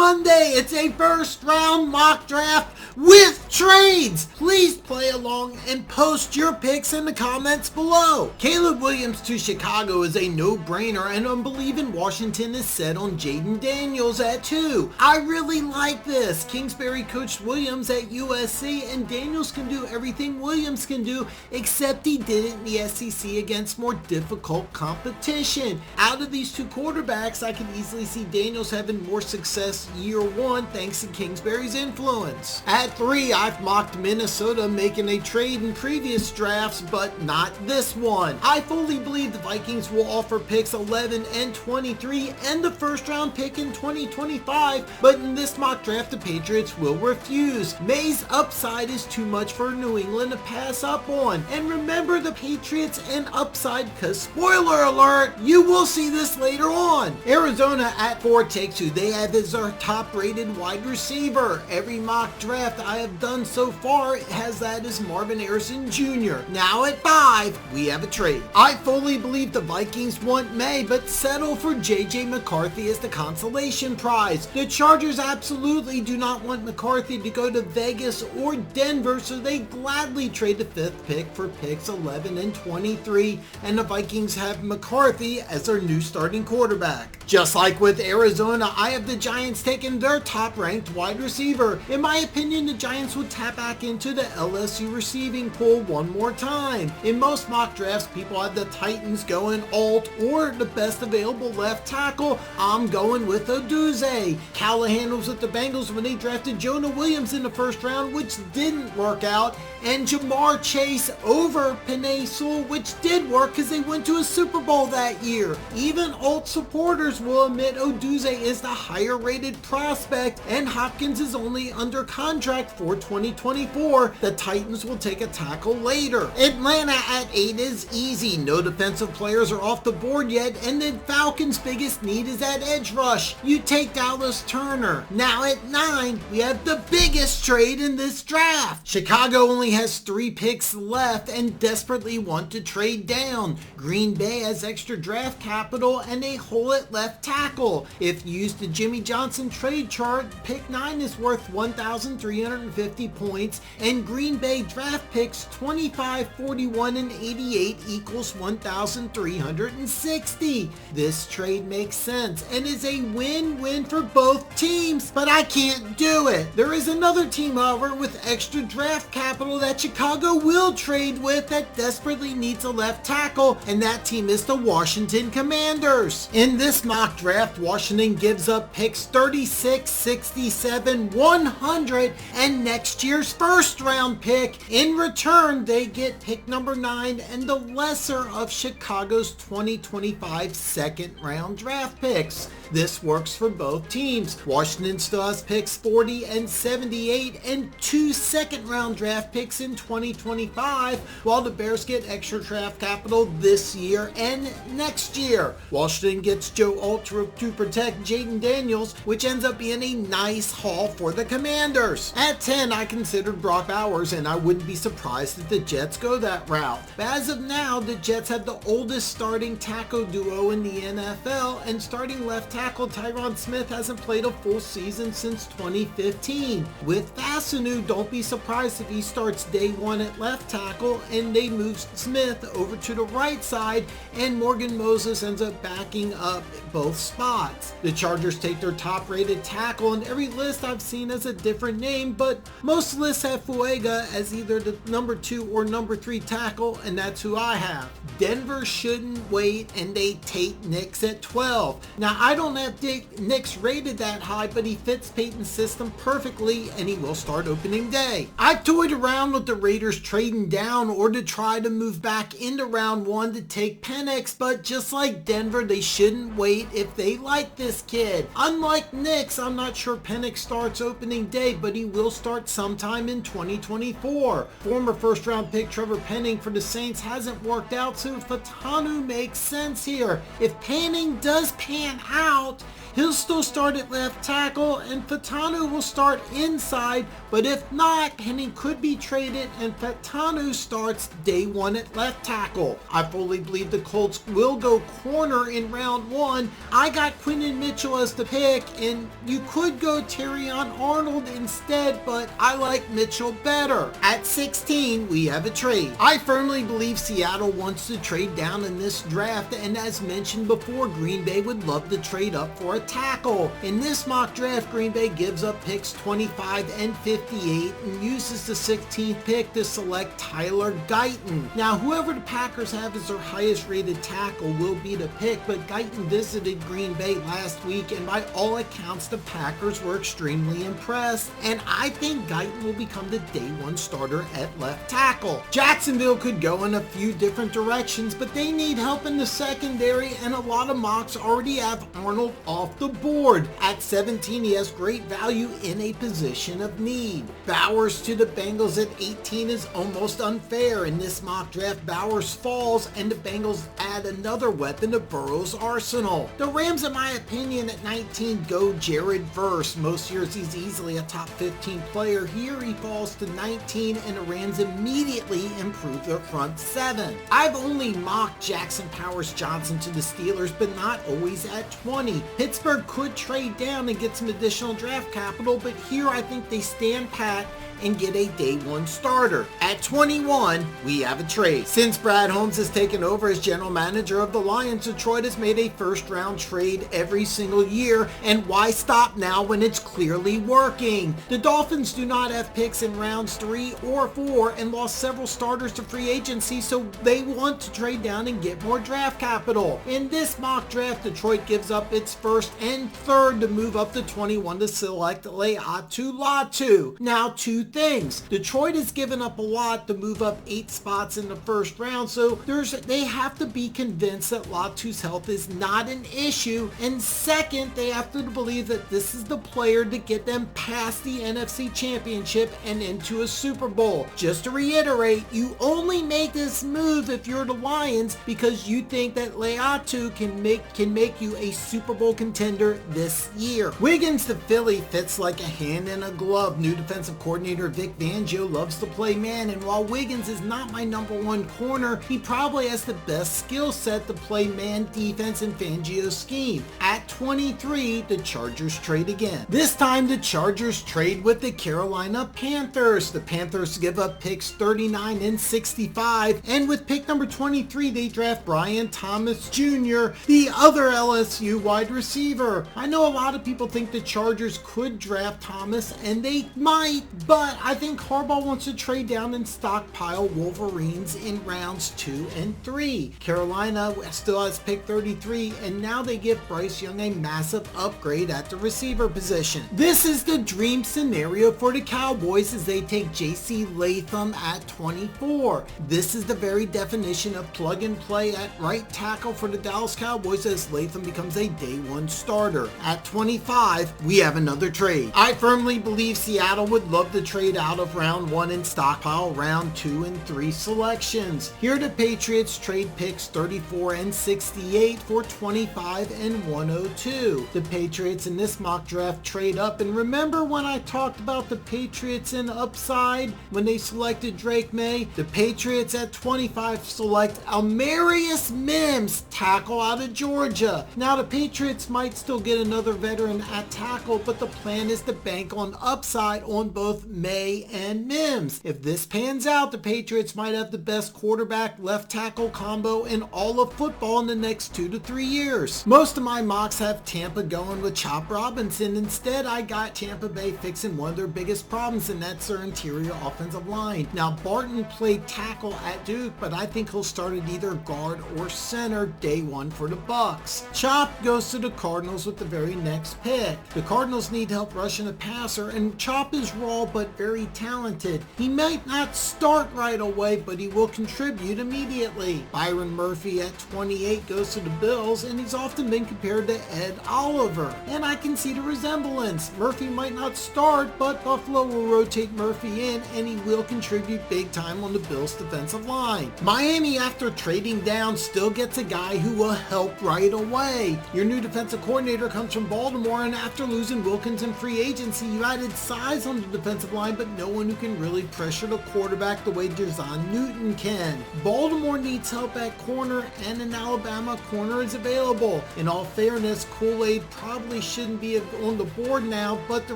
Monday. It's a first round mock draft with trades. Please play along and post your picks in the comments below. Caleb Williams to Chicago is a no-brainer, and Unbelieve in Washington is set on Jayden Daniels at 2. I really like this. Kingsbury coached Williams at USC, and Daniels can do everything Williams can do, except he did it in the SEC against more difficult competition. Out of these two quarterbacks, I can easily see Daniels having more success year one thanks to Kingsbury's influence. At 3, I've mocked Minnesota making a trade in previous drafts, but not this one. I fully believe the Vikings will offer picks 11 and 23 and the first round pick in 2025, but in this mock draft the Patriots will refuse. May's upside is too much for New England to pass up on. And remember the Patriots and upside, because spoiler alert, you will see this later on. Arizona at 4 takes who they have as our top rated wide receiver. Every mock draft I have done so far has that as Marvin Harrison Jr. Now at 5, we have a trade. I fully believe the Vikings want May, but settle for JJ McCarthy as the consolation prize. The Chargers absolutely do not want McCarthy to go to Vegas or Denver, so they gladly trade the 5th pick for picks 11 and 23, and the Vikings have McCarthy as their new starting quarterback. Just like with Arizona, I have the Giants taking their top-ranked wide receiver. In my opinion, the Giants would tap back into the LSU receiving pool one more time. In most mock drafts, people have the Titans going alt or the best available left tackle. I'm going with Odunze. Callahan was with the Bengals when they drafted Jonah Williams in the first round, which didn't work out, and Jamar Chase over Penei Sewell, which did work because they went to a Super Bowl that year. Even alt supporters will admit Odunze is the higher rated prospect, and Hopkins is only under contract for 2024. The Titans will take a tackle later. Atlanta at 8 is easy. No defensive players are off the board yet, and the Falcons' biggest need is at edge rush. You take Dallas Turner. Now at 9, we have the biggest trade in this draft. Chicago only has 3 picks left and desperately want to trade down. Green Bay has extra draft capital and a hole at left tackle. If used the Jimmy Johnson trade chart, pick 9 is worth 1,350 points, and Green Bay draft picks 25, 41, and 88 equals 1,360. This trade makes sense and is a win-win for both teams, but I can't do it. There is another team, however, with extra draft capital that Chicago will trade with that desperately needs a left tackle, and that team is the Washington Commanders. In this mock draft, Washington gives up picks 36, 67, 100, and next year's first round pick. In return, they get pick number 9 and the lesser of Chicago's 2025 second round draft picks. This works for both teams. Washington still has picks 40 and 78 and 2 second round draft picks in 2025, while the Bears get extra draft capital this year and next year. Washington gets Joe Alt to protect Jayden Daniels, which ends up being a nice haul for the Commanders. At 10, I considered Brock Bowers, and I wouldn't be surprised if the Jets go that route. But as of now, the Jets have the oldest starting tackle duo in the NFL, and starting left tackle Tyron Smith hasn't played a full season since 2015. With Fassanu, don't be surprised if he starts day one at left tackle and they move Smith over to the right side, and Morgan Moses ends up backing up both spots. The Chargers take their top rated tackle, and every list I've seen has a different name, but most lists have Fuega as either the number 2 or number 3 tackle, and that's who I have. Denver shouldn't wait, and they take Nix at 12. Now, I don't have Nix rated that high, but he fits Peyton's system perfectly, and he will start opening day. I've toyed around with the Raiders trading down or to try to move back into round 1 to take Penix, but just like Denver, they shouldn't wait if they like this kid. Unlike Nix, I'm not sure Penix starts opening day, but he will start sometime in 2024. Former first round pick Trevor Penning for the Saints hasn't worked out, so Fautanu makes sense here. If Penning does pan out, he'll still start at left tackle, and Fautanu will start inside, but if not, Penning could be traded and Fautanu starts day 1 at left tackle. I fully believe the Colts will go corner in round 1, 15, I got Quinton Mitchell as the pick, and you could go Terrion Arnold instead, but I like Mitchell better. At 16, we have a trade. I firmly believe Seattle wants to trade down in this draft, and as mentioned before, Green Bay would love to trade up for a tackle. In this mock draft, Green Bay gives up picks 25 and 58 and uses the 16th pick to select Tyler Guyton. Now, whoever the Packers have as their highest rated tackle will be the pick, but Guyton visited Green Bay last week, and by all accounts, the Packers were extremely impressed, and I think Guyton will become the day one starter at left tackle. Jacksonville could go in a few different directions, but they need help in the secondary, and a lot of mocks already have Arnold off the board. At 17, he has great value in a position of need. Bowers to the Bengals at 18 is almost unfair. In this mock draft, Bowers falls, and the Bengals add another weapon to Burrow's arsenal. The Rams, in my opinion, at 19 go Jared Verse. Most years he's easily a top 15 player. Here he falls to 19, and the Rams immediately improve their front seven. I've only mocked Jackson Powers Johnson to the Steelers, but not always at 20. Pittsburgh could trade down and get some additional draft capital, but here I think they stand pat and get a day one starter. At 21, we have a trade. Since Brad Holmes has taken over as general manager of the Lions, Detroit has made a first round trade every single year, and why stop now when it's clearly working? The Dolphins do not have picks in rounds 3 or 4 and lost several starters to free agency, so they want to trade down and get more draft capital. In this mock draft, Detroit gives up its first and third to move up to 21 to select Laiatu Latu. Now, two things. Detroit has given up a lot to move up 8 spots in the first round, so they have to be convinced that Latu's health is not an issue, and second, they have to believe that this is the player to get them past the NFC Championship and into a Super Bowl. Just to reiterate, you only make this move if you're the Lions because you think that Laiatu can make you a Super Bowl contender this year. Wiggins to Philly fits like a hand in a glove. New defensive coordinator Vic Fangio loves to play man, and while Wiggins is not my number one corner, he probably has the best skill set to play man defense in Fangio's scheme. At 23, the Chargers trade again. This time the Chargers trade with the Carolina Panthers. The Panthers give up picks 39 and 65, and with pick number 23, they draft Brian Thomas Jr., the other LSU wide receiver. I know a lot of people think the Chargers could draft Thomas, and they might, but I think Harbaugh wants to trade down and stockpile Wolverines in rounds 2 and 3. Carolina still has pick 33, and now they give Bryce Young a massive upgrade at the receiver position. This is the dream scenario for the Cowboys as they take J.C. Latham at 24. This is the very definition of plug and play at right tackle for the Dallas Cowboys as Latham becomes a day one starter. At 25, we have another trade. I firmly believe Seattle would love to trade out of round 1 and stockpile round 2 and 3 selections. Here the Patriots trade picks 34 and 68 for 25 and 102. The Patriots in this mock draft trade up, and remember when I talked about the Patriots in upside when they selected Drake May? The Patriots at 25 select Almarius Mims, tackle out of Georgia. Now the Patriots might still get another veteran at tackle, but the plan is to bank on upside on both May and Mims. If this pans out, the Patriots might have the best quarterback left tackle combo in all of football in the next 2 to 3 years. Most of my mocks have Tampa going with Chop Robinson. Instead, I got Tampa Bay fixing one of their biggest problems, and that's their interior offensive line. Now, Barton played tackle at Duke, but I think he'll start at either guard or center day one for the Bucks. Chop goes to the Cardinals with the very next pick. The Cardinals need help rushing the passer, and Chop is raw but very talented. He might not start right away, but he will contribute immediately. Byron Murphy at 28 goes to the Bills, and he's often been compared to Ed Oliver, and I can see the resemblance. Murphy might not start, but Buffalo will rotate Murphy in, and he will contribute big time on the Bills' defensive line. Miami, after trading down, still gets a guy who will help right away. Your new defensive coordinator comes from Baltimore, and after losing Wilkins in free agency, you added size on the defensive line, but no one who can really pressure the quarterback the way Jer'Zhan Newton can. Baltimore needs help at corner, and an Alabama corner is available. terrible. In all fairness, Kool-Aid probably shouldn't be on the board now, but the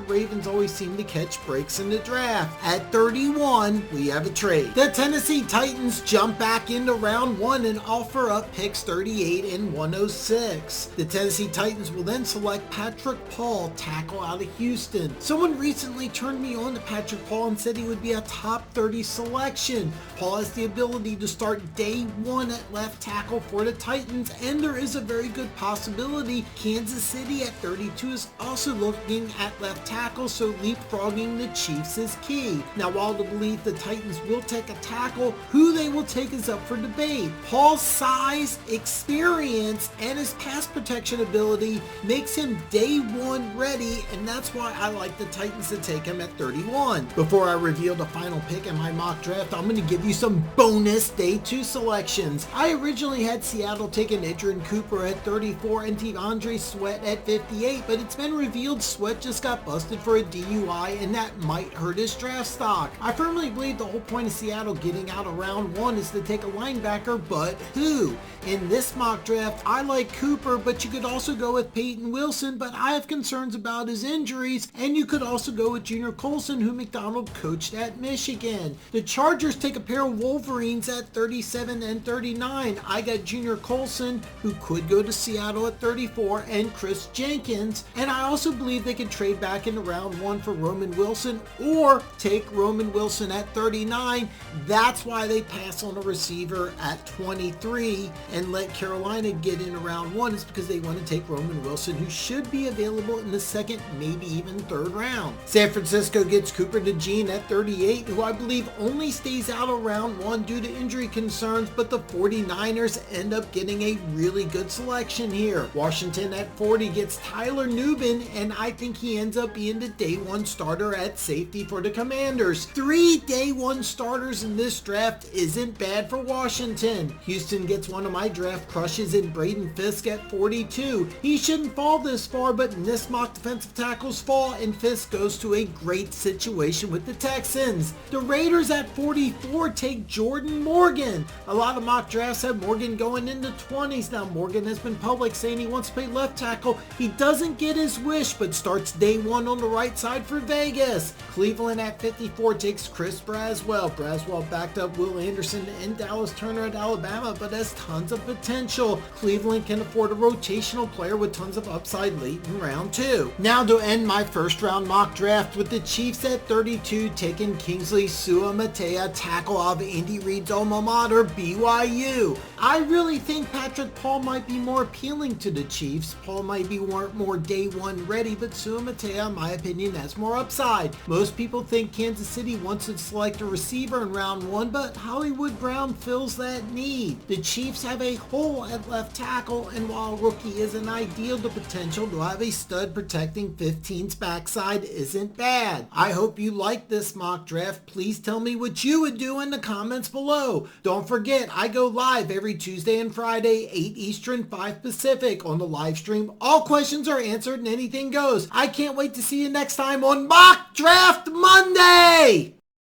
Ravens always seem to catch breaks in the draft. At 31, we have a trade. The Tennessee Titans jump back into round 1 and offer up picks 38 and 106. The Tennessee Titans will then select Patrick Paul, tackle out of Houston. Someone recently turned me on to Patrick Paul and said he would be a top 30 selection. Paul has the ability to start day 1 at left tackle for the Titans, and there is a very good possibility Kansas City at 32 is also looking at left tackle, so leapfrogging the Chiefs is key. Now, while to believe the Titans will take a tackle, who they will take is up for debate. Paul's size, experience, and his pass protection ability makes him day 1 ready, and that's why I like the Titans to take him at 31. Before I reveal the final pick in my mock draft, I'm going to give you some bonus day 2 selections. I originally had Seattle taking Adrian Cooper at 34 and DeAndre Sweat at 58, but it's been revealed Sweat just got busted for a DUI, and that might hurt his draft stock. I firmly believe the whole point of Seattle getting out of round 1 is to take a linebacker, but who? In this mock draft, I like Cooper, but you could also go with Peyton Wilson, but I have concerns about his injuries, and you could also go with Junior Colson, who McDonald coached at Michigan. The Chargers take a pair of Wolverines at 37 and 39. I got Junior Colson, who could go to Seattle at 34, and Chris Jenkins, and I also believe they could trade back into round 1 for Roman Wilson, or take Roman Wilson at 39. That's why they pass on a receiver at 23 and let Carolina get in round 1, is because they want to take Roman Wilson, who should be available in the 2nd, maybe even 3rd round. San Francisco gets Cooper DeJean at 38, who I believe only stays out of round 1 due to injury concerns, but the 49ers end up getting a really good selection here. Washington at 40 gets Tyler Nubin, and I think he ends up being the day 1 starter at safety for the Commanders. 3 day 1 starters in this draft isn't bad for Washington. Houston gets one of my draft crushes in Braden Fisk at 42. He shouldn't fall this far, but in this mock, defensive tackles fall, and Fisk goes to a great situation with the Texans. The Raiders at 44 take Jordan Morgan. A lot of mock drafts have Morgan going in the 20s. Now, Morgan has been public saying he wants to play left tackle. He doesn't get his wish, but starts day 1 on the right side for Vegas. Cleveland at 54 takes Chris Braswell. Braswell backed up Will Anderson and Dallas Turner at Alabama, but has tons of potential. Cleveland can afford a rotational player with tons of upside late in round 2. Now to end my first round mock draft, with the Chiefs at 32 taking Kingsley Suamataia, tackle of Andy Reid's alma mater, BYU. I really think Patrick Paul might be more appealing to the Chiefs. Paul might be more day 1 ready, but Suamataia, in my opinion, has more upside. Most people think Kansas City wants to select a receiver in round 1, but Hollywood Brown fills that need. The Chiefs have a hole at left tackle, and while rookie isn't ideal, the potential to have a stud protecting 15's backside isn't bad. I hope you like this mock draft. Please tell me what you would do in the comments below. Don't forget, I go live every Tuesday and Friday, 8 Eastern, 5 Pacific on the live stream. All questions are answered and anything goes. I can't wait to see you next time on Mock Draft Monday!